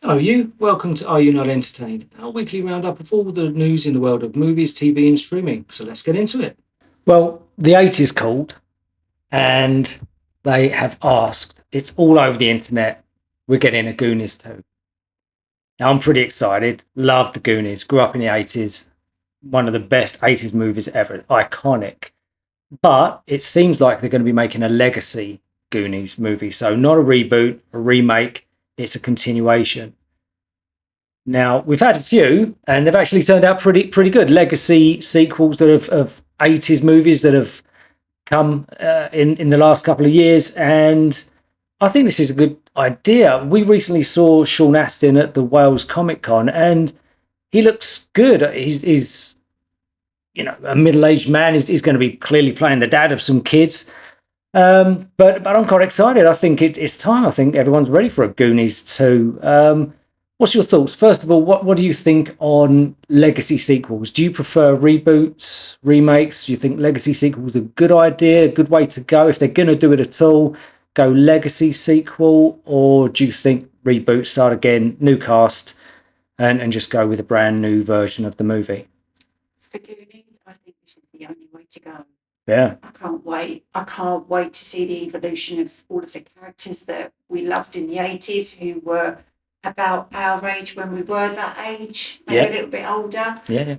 Hello you, welcome to Are You Not Entertained? Our weekly roundup of all the news in the world of movies, TV and streaming. So let's get into it. Well, the 80s called and they have asked, it's all over the internet, we're getting a Goonies 2. Now I'm pretty excited, love the Goonies, grew up in the 80s, one of the best 80s movies ever, iconic. But it seems like they're going to be making a legacy Goonies movie. So not a reboot, a remake, it's a continuation. Now, we've had a few, and they've actually turned out pretty good. Legacy sequels that of 80s movies that have come in the last couple of years, and I think this is a good idea. We recently saw Sean Astin at the Wales Comic Con, and he looks good. He's a middle-aged man. He's going to be clearly playing the dad of some kids. But I'm quite excited. I think it's time. I think everyone's ready for a Goonies 2. What's your thoughts? First of all, what do you think on legacy sequels? Do you prefer reboots, remakes? Do you think legacy sequels are a good idea, a good way to go? If they're going to do it at all, go legacy sequel, or do you think reboot, start again, new cast, and just go with a brand new version of the movie? For Goonies, I think this is the only way to go. Yeah. I can't wait. I can't wait to see the evolution of all of the characters that we loved in the 80s who were about our age when we were that age, maybe a little bit older. Yeah.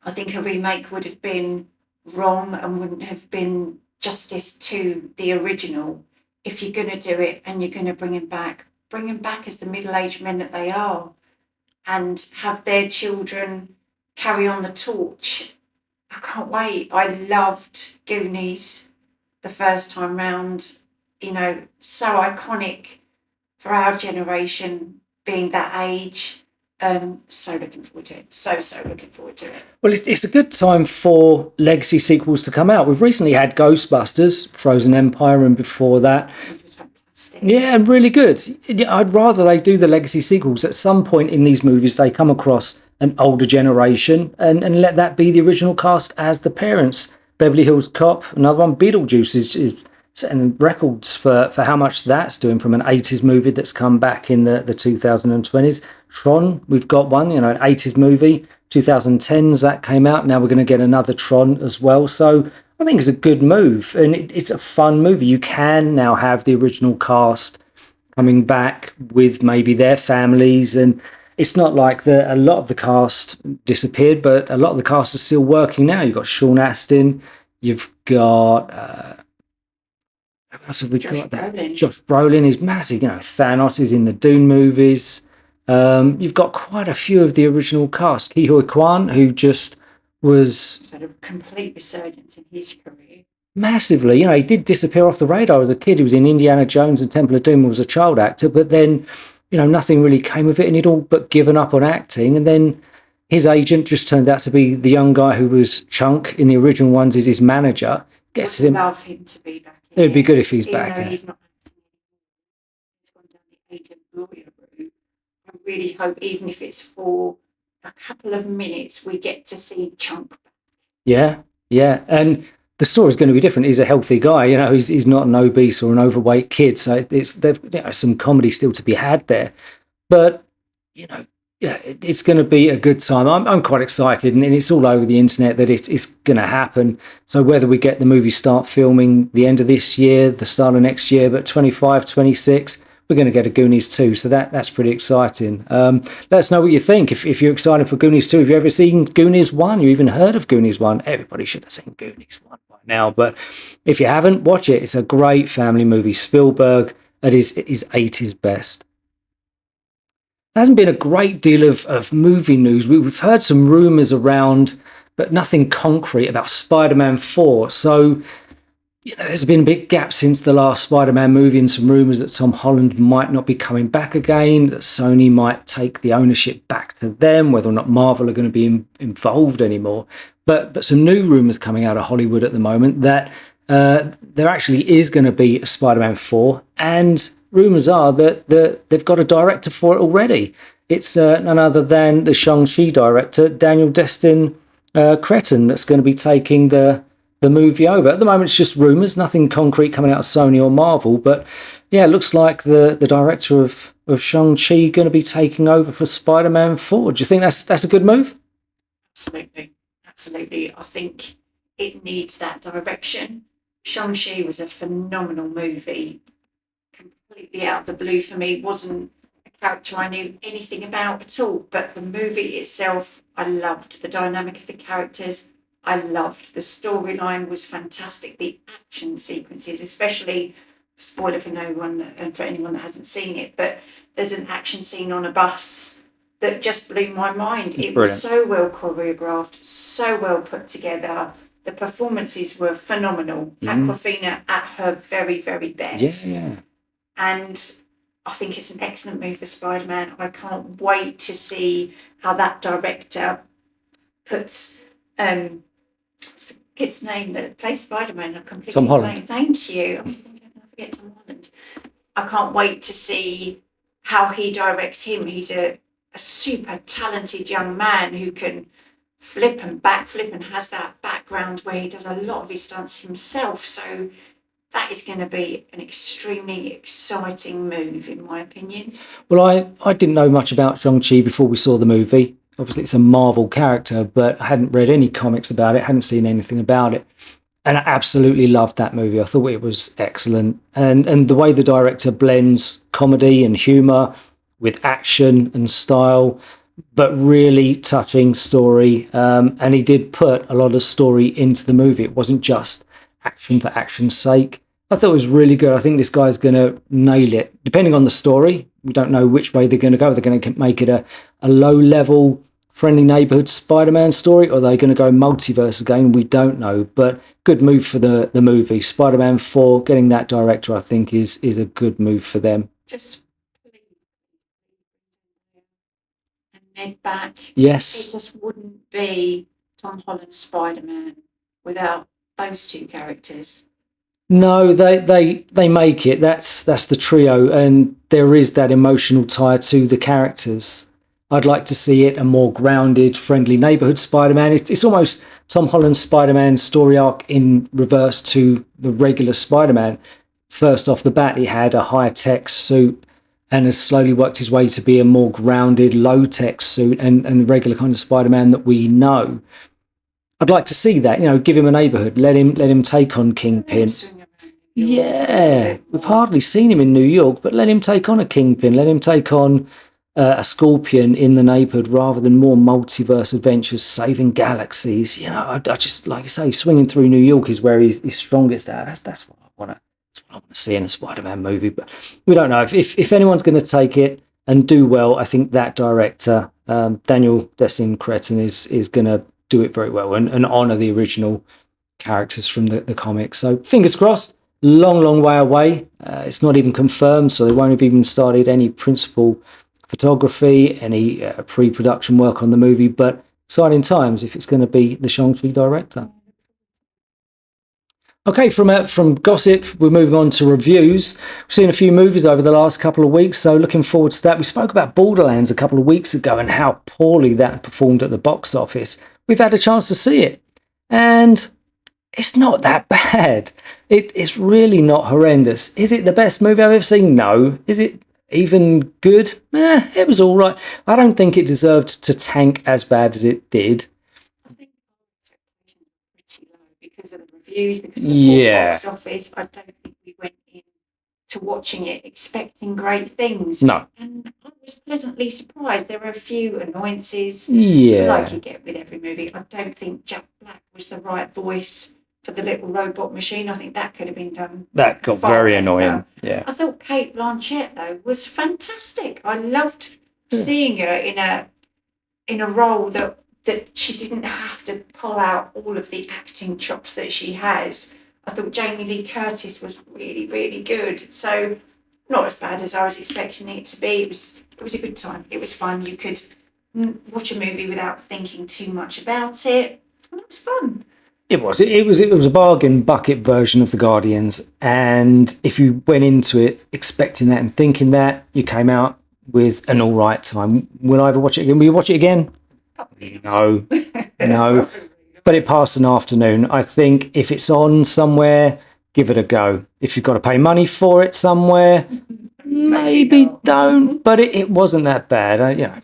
I think a remake would have been wrong and wouldn't have been justice to the original. If you're going to do it and you're going to bring them back as the middle-aged men that they are and have their children carry on the torch. I can't wait. I loved Goonies the first time round, so iconic for our generation being that age. So looking forward to it. So looking forward to it. Well, it's a good time for legacy sequels to come out. We've recently had Ghostbusters, Frozen Empire, and before that. Which was fantastic. Yeah, really good. I'd rather they do the legacy sequels. At some point in these movies, they come across an older generation and let that be the original cast as the parents. Beverly Hills Cop, another one. Beetlejuice is setting records for how much that's doing from an 80s movie that's come back in the 2020s. Tron, we've got one, an 80s movie. 2010s that came out. Now we're going to get another Tron as well. So I think it's a good move, and it's a fun movie. You can now have the original cast coming back with maybe their families, and it's not like a lot of the cast disappeared, but a lot of the cast is still working now. You've got Sean Astin, you've got what else have we got there? Josh Brolin is massive. Thanos is in the Dune movies. You've got quite a few of the original cast. Ke Huy Quan, who just was... He's had a complete resurgence in his career. Massively. He did disappear off the radar as a kid. He was in Indiana Jones and Temple of Doom and was a child actor, but then, nothing really came of it, and he'd all but given up on acting. And then his agent just turned out to be the young guy who was Chunk in the original ones is his manager. I'd love him to be back. It would be good if he's back. Even though he's not acting anymore. He's gone down the agent lawyer route. I really hope, even if it's for a couple of minutes, we get to see Chunk back. Yeah. And the story's going to be different. He's a healthy guy. He's not an obese or an overweight kid. So there's some comedy still to be had there. But, it's going to be a good time. I'm quite excited, and it's all over the internet that it's going to happen. So whether we get the movie start filming the end of this year, the start of next year, but 25, 26, we're going to get a Goonies 2. So that's pretty exciting. Let us know what you think. If you're excited for Goonies 2, have you ever seen Goonies 1? You even heard of Goonies 1? Everybody should have seen Goonies 1 by now. But if you haven't, watch it. It's a great family movie. Spielberg at his 80s best. There hasn't been a great deal of movie news. We've heard some rumours around, but nothing concrete about Spider-Man 4. So, there's been a big gap since the last Spider-Man movie, and some rumours that Tom Holland might not be coming back again, that Sony might take the ownership back to them, whether or not Marvel are going to be involved anymore. But some new rumours coming out of Hollywood at the moment that there actually is going to be a Spider-Man 4, and rumours are that they've got a director for it already. It's none other than the Shang-Chi director, Daniel Destin Cretton, that's going to be taking the the movie over. At the moment, it's just rumours, nothing concrete coming out of Sony or Marvel. But yeah, it looks like the director of Shang-Chi going to be taking over for Spider-Man 4. Do you think that's a good move? Absolutely. Absolutely. I think it needs that direction. Shang-Chi was a phenomenal movie, completely out of the blue for me. Wasn't a character I knew anything about at all, but the movie itself, I loved the dynamic of the characters. I loved the storyline was fantastic. The action sequences, especially spoiler for no one and for anyone that hasn't seen it, but there's an action scene on a bus that just blew my mind. It Brilliant. was so well choreographed, so well put together. The performances were phenomenal. Awkwafina at her very, very best. Yeah. And I think it's an excellent move for Spider-Man. I can't wait to see how that director puts what's the kid's name that plays Spider-Man? I'm completely Tom Holland. Thank you. I'm forget Tom Holland. I can't wait to see how he directs him. He's a super talented young man who can flip and backflip and has that background where he does a lot of his stunts himself. So that is going to be an extremely exciting move, in my opinion. Well, I didn't know much about Shang-Chi before we saw the movie. Obviously, it's a Marvel character, but I hadn't read any comics about it, hadn't seen anything about it. And I absolutely loved that movie. I thought it was excellent. And the way the director blends comedy and humour with action and style, but really touching story. And he did put a lot of story into the movie. It wasn't just action for action's sake. I thought it was really good. I think this guy's going to nail it. Depending on the story, we don't know which way they're going to go. They're going to make it a low-level, friendly neighborhood Spider-Man story, or are they going to go multiverse again? We don't know. But good move for the movie. Spider-Man 4, getting that director, I think, is a good move for them. Just and Ned back. Yes. It just wouldn't be Tom Holland's Spider-Man without those two characters. No, they make it. That's the trio, and there is that emotional tie to the characters. I'd like to see it a more grounded, friendly neighborhood Spider-Man. It's almost Tom Holland's Spider-Man story arc in reverse to the regular Spider-Man. First off the bat, he had a high-tech suit and has slowly worked his way to be a more grounded, low-tech suit and the regular kind of Spider-Man that we know. I'd like to see that, give him a neighborhood, let him take on Kingpin. Yeah, we've hardly seen him in New York, but let him take on a Kingpin, let him take on a Scorpion in the neighborhood rather than more multiverse adventures, saving galaxies. I just, like I say, swinging through New York is where he's strongest at. That's what I want to see in a Spider-Man movie. But we don't know if anyone's going to take it and do well. I think that director, Daniel Destin Cretton, is going to do it very well and honour the original characters from the comics. So fingers crossed. Long way away. It's not even confirmed, so they won't have even started any principal photography, any pre-production work on the movie, but exciting times if it's going to be the Shang-Chi director. Okay, from gossip, we're moving on to reviews. We've seen a few movies over the last couple of weeks, so looking forward to that. We spoke about Borderlands a couple of weeks ago and how poorly that performed at the box office. We've had a chance to see it, and it's not that bad. It's really not horrendous. Is it the best movie I've ever seen? No. Is it even good? It was all right. I don't think it deserved to tank as bad as it did. I think expectations were pretty low because of the reviews, because of the box office. I don't think we went in to watching it expecting great things. No. And I was pleasantly surprised. There were a few annoyances, like you get with every movie. I don't think Jack Black was the right voice for the little robot machine. I think that could have been done. That got very annoying. Yeah. I thought Cate Blanchett though was fantastic. I loved seeing her in a role that she didn't have to pull out all of the acting chops that she has. I thought Jamie Lee Curtis was really, really good. So not as bad as I was expecting it to be. It was a good time. It was fun. You could watch a movie without thinking too much about it, and it was fun. It was a bargain bucket version of The Guardians, and if you went into it expecting that and thinking that, you came out with an all right time. Will I ever watch it again? Will you watch it again? No. but it passed an afternoon. I think if it's on somewhere, give it a go. If you've got to pay money for it somewhere, maybe don't. But it wasn't that bad.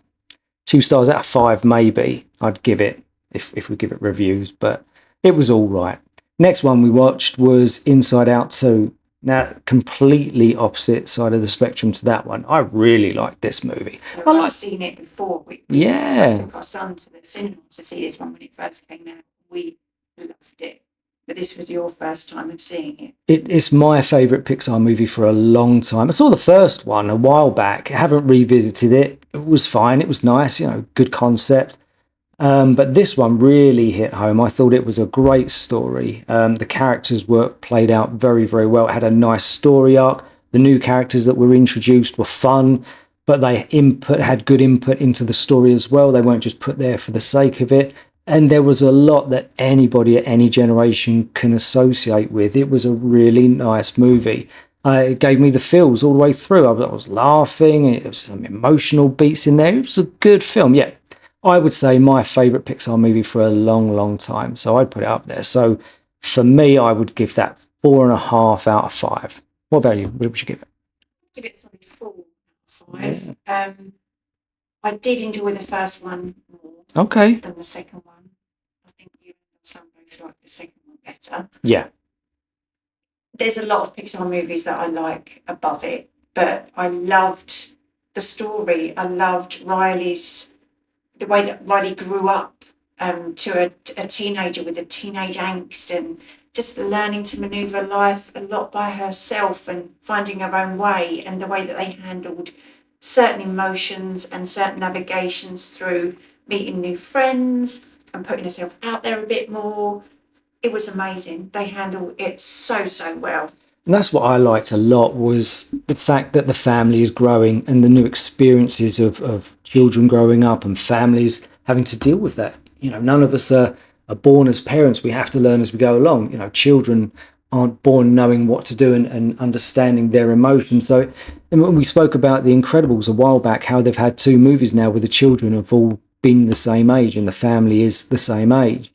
2 stars out of 5, maybe I'd give it if we give it reviews, but it was all right. Next one we watched was Inside Out 2. Now, completely opposite side of the spectrum to that one. I really liked this movie. So I've seen it before. We took our son to the cinema to see this one when it first came out. We loved it. But this was your first time of seeing it. It's my favourite Pixar movie for a long time. I saw the first one a while back. I haven't revisited it. It was fine. It was nice, good concept. But this one really hit home. I thought it was a great story. The characters were played out very, very well. It had a nice story arc. The new characters that were introduced were fun, but they had good input into the story as well. They weren't just put there for the sake of it. And there was a lot that anybody at any generation can associate with. It was a really nice movie. It gave me the feels all the way through. I was laughing. It was some emotional beats in there. It was a good film. Yeah, I would say my favourite Pixar movie for a long, long time. So I'd put it up there. So for me, I would give that 4.5 out of 5. What about you? What would you give it? Give it solid 4 out of 5. Yeah. I did enjoy the first one more than the second one. I think you and your son both like the second one better. Yeah. There's a lot of Pixar movies that I like above it, but I loved the story. I loved the way that Riley grew up to a teenager with a teenage angst and just learning to maneuver life a lot by herself and finding her own way, and the way that they handled certain emotions and certain navigations through meeting new friends and putting herself out there a bit more. It was amazing. They handled it so well. And that's what I liked a lot, was the fact that the family is growing and the new experiences of children growing up and families having to deal with that. None of us are born as parents. We have to learn as we go along. Children aren't born knowing what to do and understanding their emotions. So, and when we spoke about The Incredibles a while back, how they've had 2 movies now where the children have all been the same age and the family is the same age.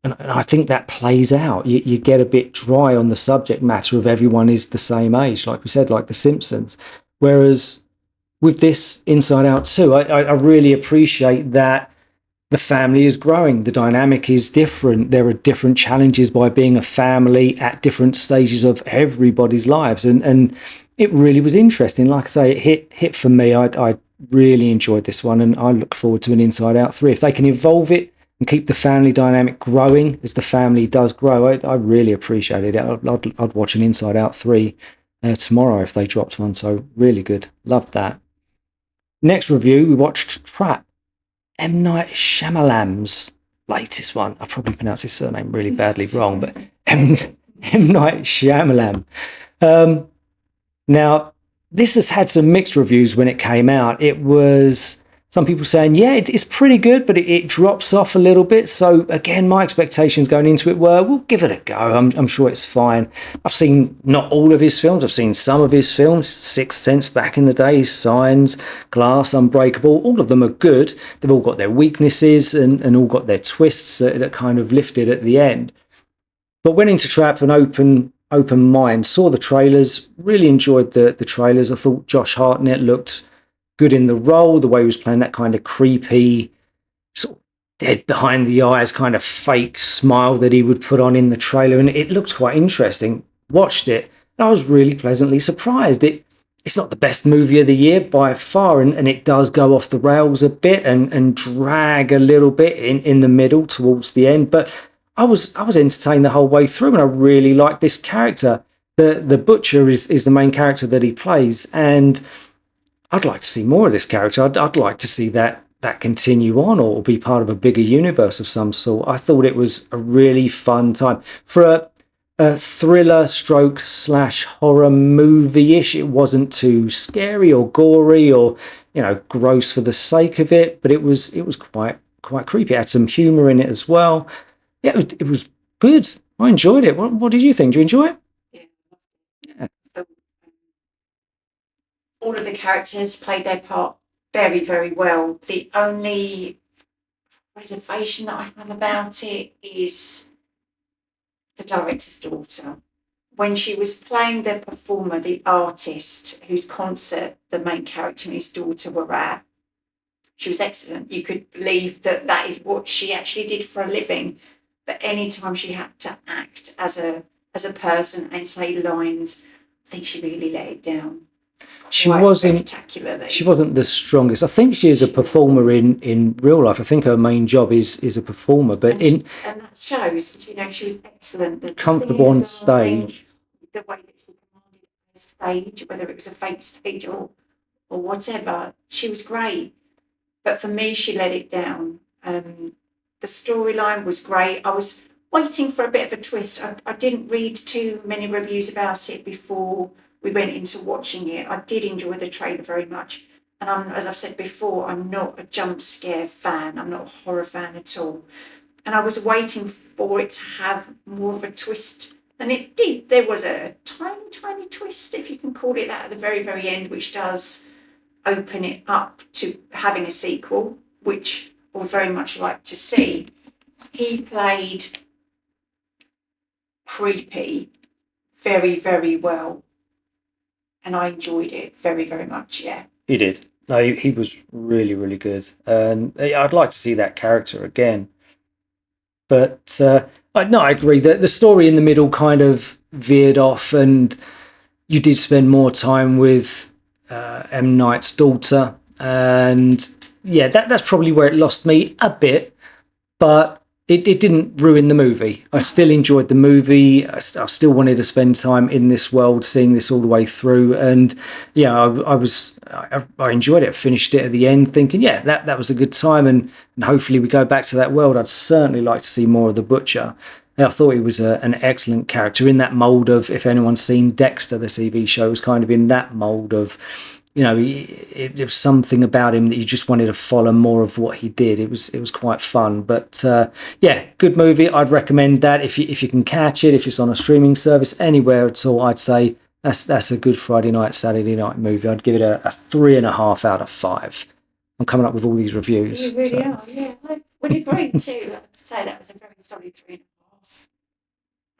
And I think that plays out. You get a bit dry on the subject matter of everyone is the same age, like we said, like The Simpsons. Whereas with this Inside Out 2, I really appreciate that the family is growing. The dynamic is different. There are different challenges by being a family at different stages of everybody's lives. And it really was interesting. Like I say, it hit for me. I really enjoyed this one, and I look forward to an Inside Out 3. If they can evolve it and keep the family dynamic growing as the family does grow, I really appreciate it. I'd watch an Inside Out 3 tomorrow if they dropped one. So really good. Loved that. Next review, we watched Trap, M. Night Shyamalan's latest one. I probably pronounced his surname really badly wrong, but M. Night Shyamalan. Now, this has had some mixed reviews when it came out. It was some people saying, yeah, it's pretty good, but it drops off a little bit. So again, my expectations going into it were, we'll give it a go. I'm sure it's fine. I've seen not all of his films. I've seen some of his films. Sixth Sense back in the day, Signs, Glass, Unbreakable. All of them are good. They've all got their weaknesses and all got their twists that kind of lifted at the end. But went into Trap an open mind, saw the trailers, really enjoyed the trailers. I thought Josh Hartnett looked good in the role, the way he was playing that kind of creepy, sort of dead behind the eyes kind of fake smile that he would put on in the trailer, and it looked quite interesting. Watched it, and I was really pleasantly surprised. It's not the best movie of the year by far, and it does go off the rails a bit and drag a little bit in the middle towards the end, but I was entertained the whole way through, and I really like this character. The Butcher is the main character that he plays, and I'd like to see more of this character. I'd like to see that continue on or be part of a bigger universe of some sort. I thought it was a really fun time. For a thriller stroke / horror movie-ish, it wasn't too scary or gory or, gross for the sake of it, but it was quite creepy. It had some humour in it as well. Yeah, it was good. I enjoyed it. What did you think? Do you enjoy it? Yeah. All of the characters played their part very, very well. The only reservation that I have about it is the director's daughter. When she was playing the performer, the artist whose concert the main character and his daughter were at, she was excellent. You could believe that that is what she actually did for a living. But any time she had to act as a person and say lines, I think she really let it down. She wasn't spectacularly. She wasn't the strongest. I think she is a performer in real life. I think her main job is a performer, but and that shows. You know, she was excellent. The comfortable on stage. The way that she commanded the stage, whether it was a fake stage or whatever, she was great. But for me, she let it down. The storyline was great. I was waiting for a bit of a twist. I didn't read too many reviews about it before we went into watching it. I did enjoy the trailer very much. And as I've said before, I'm not a jump scare fan. I'm not a horror fan at all. And I was waiting for it to have more of a twist than it did. There was a tiny, tiny twist, if you can call it that, at the very, very end, which does open it up to having a sequel, which I would very much like to see. He played creepy very, very well. And I enjoyed it very, very much, yeah. He did. No, he was really, really good. And I'd like to see that character again. But I agree that the story in the middle kind of veered off, and you did spend more time with M. Night's daughter, and yeah, that's probably where it lost me a bit, but it didn't ruin the movie. I still enjoyed the movie. I still wanted to spend time in this world, seeing this all the way through, and yeah, I enjoyed it. I finished it at the end, thinking, yeah, that was a good time, and hopefully we go back to that world. I'd certainly like to see more of the Butcher. I thought he was an excellent character in that mould of, if anyone's seen Dexter, the TV show, was kind of in that mould of, you know, it was something about him that you just wanted to follow more of what he did. It was quite fun. But yeah, good movie. I'd recommend that if you can catch it, if it's on a streaming service, anywhere at all. I'd say that's a good Friday night, Saturday night movie. I'd give it a 3.5 out of 5. I'm coming up with all these reviews. You really are, yeah. I would agree too. I'd say that was a very solid 3.5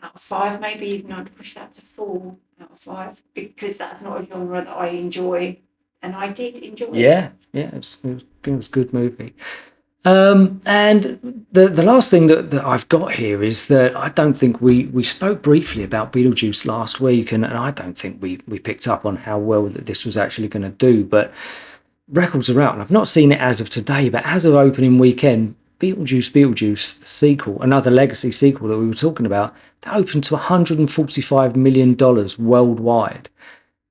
out of 5. Maybe even I'd push that to 4 out of 5, because that's not a genre that I enjoy, and I did enjoy it. Yeah, it was a good movie. And the last thing that I've got here is that I don't think we spoke briefly about Beetlejuice last week, and I don't think we picked up on how well that this was actually going to do, but records are out, and I've not seen it as of today, but as of opening weekend, Beetlejuice, the sequel, another legacy sequel that we were talking about, that opened to $145 million worldwide.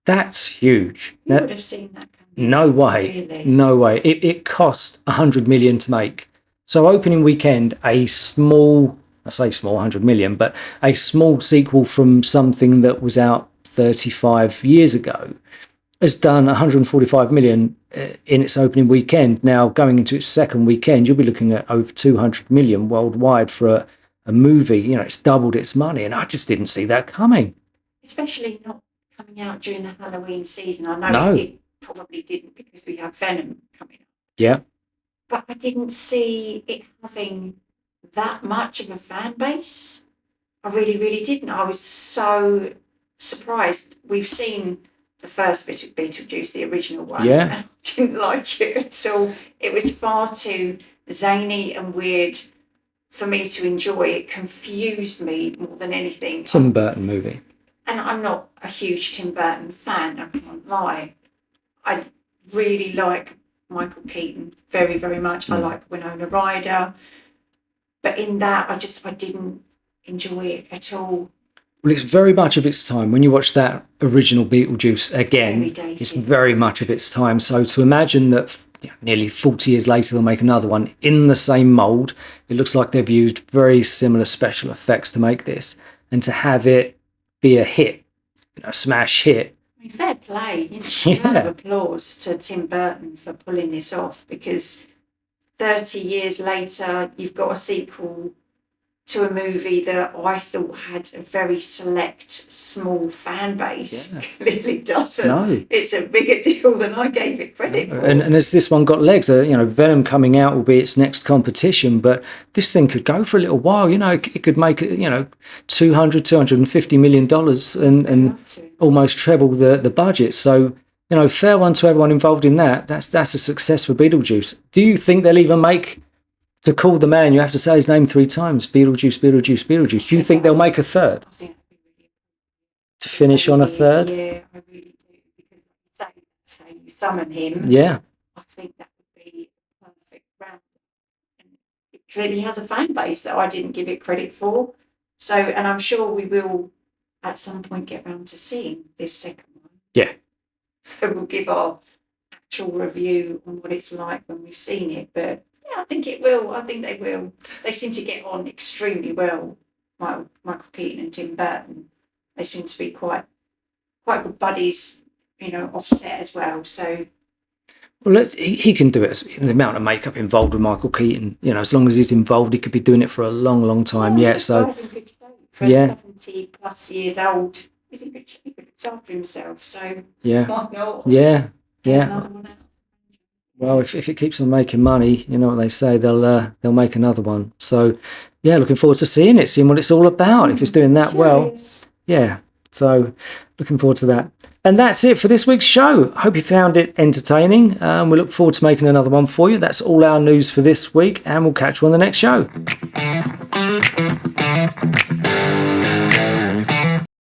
That's huge. You would have seen that coming. No way. Really? No way. It cost $100 million to make. So opening weekend, I say small, 100 million, but a small sequel from something that was out 35 years ago has done 145 million in its opening weekend. Now, going into its second weekend, you'll be looking at over 200 million worldwide for a movie. You know, it's doubled its money, and I just didn't see that coming. Especially not coming out during the Halloween season. I know it probably didn't, because we have Venom coming up. Yeah. But I didn't see it having that much of a fan base. I really, really didn't. I was so surprised. We've seen the first bit of Beetlejuice, the original one. Yeah. And I didn't like it at all. It was far too zany and weird for me to enjoy. It confused me more than anything. Tim Burton movie. And I'm not a huge Tim Burton fan, I can't lie. I really like Michael Keaton very, very much. I like Winona Ryder. But in that, I didn't enjoy it at all. Well, it's very much of its time. When you watch that original Beetlejuice again, it's very much of its time. So to imagine that nearly 40 years later they'll make another one in the same mould, it looks like they've used very similar special effects to make this. And to have it be a hit, a smash hit. I mean, fair play. Round of applause to Tim Burton for pulling this off, because 30 years later, you've got a sequel to a movie that I thought had a very select, small fan base. Yeah. Clearly doesn't. No. It's a bigger deal than I gave it credit for. And as this one got legs, Venom coming out will be its next competition, but this thing could go for a little while. It could make $250 million and almost treble the budget. So fair one to everyone involved in that. That's a success for Beetlejuice. Do you think they'll even make, to call the man, you have to say his name 3 times, Beetlejuice, Beetlejuice, Beetlejuice? Do you think they'll make a third? I think that'd be really To finish on a third? Yeah, I really do. Because that's how you summon him. Yeah. I think that would be a perfect round. And it clearly has a fan base that I didn't give it credit for. So, and I'm sure we will at some point get round to seeing this second one. Yeah. So we'll give our actual review on what it's like when we've seen it. But yeah, I think it will. I think they will. They seem to get on extremely well. Michael Keaton and Tim Burton. They seem to be quite good buddies, offset as well. So, well, he can do it. The amount of makeup involved with Michael Keaton, as long as he's involved, he could be doing it for a long, long time yet. So, he's in good shape. For 70 plus years old, he's in good shape. He looks after himself. So, yeah, why not? Yeah. Another one out. Well, if it keeps on making money, you know what they say, they'll make another one. So, yeah, looking forward to seeing what it's all about. If it's doing that well, yeah. So, looking forward to that. And that's it for this week's show. Hope you found it entertaining. We look forward to making another one for you. That's all our news for this week, and we'll catch you on the next show.